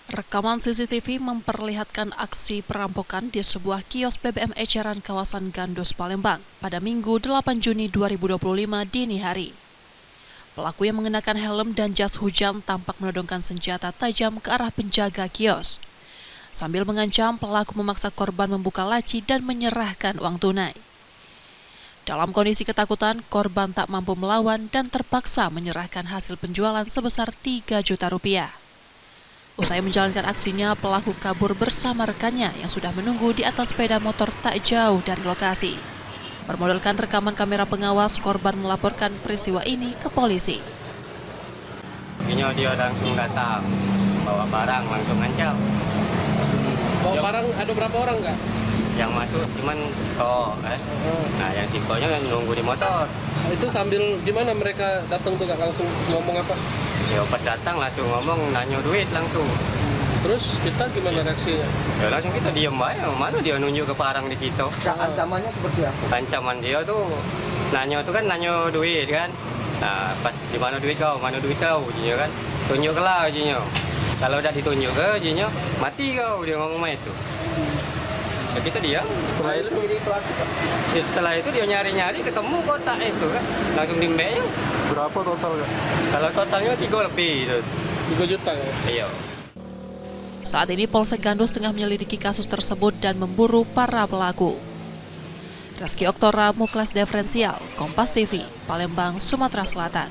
Rekaman CCTV memperlihatkan aksi perampokan di sebuah kios BBM eceran kawasan Gandus, Palembang pada Minggu 8 Juni 2025 dini hari. Pelaku yang mengenakan helm dan jas hujan tampak menodongkan senjata tajam ke arah penjaga kios. Sambil mengancam, pelaku memaksa korban membuka laci dan menyerahkan uang tunai. Dalam kondisi ketakutan, korban tak mampu melawan dan terpaksa menyerahkan hasil penjualan sebesar 3 juta rupiah. Usai menjalankan aksinya, pelaku kabur bersama rekannya yang sudah menunggu di atas sepeda motor tak jauh dari lokasi. Bermodalkan rekaman kamera pengawas, korban melaporkan peristiwa ini ke polisi. Dia langsung datang, bawa barang, langsung ngancam. Bawa barang ada berapa orang nggak? Yang masuk cuman Nah, yang sikonya nunggu di motor. Itu sambil gimana mereka datang tuh nggak langsung ngomong apa? Ya pas datang langsung ngomong, nanya duit langsung. Terus kita gimana reaksinya? Ya langsung kita diem aja, mana dia nunjuk ke parang di kita. Ancamannya seperti apa? Ancaman dia tuh nanya duit kan. Nah pas di mana duit kau, ujinya kan. Tunjuklah ujinya. Kalau udah ditunjuk ke ujinya, mati kau, dia ngomong itu. Ya kita diam. Setelah itu dia nyari-nyari ketemu kotak itu kan, langsung dimbeknya. Berapa total ya? Kalau totalnya 3 lebih itu. 3 juta ya? Iya. Saat ini Polsek Gandus tengah menyelidiki kasus tersebut dan memburu para pelaku. Reski Oktora, Muklas Diferensial, Kompas TV, Palembang, Sumatera Selatan.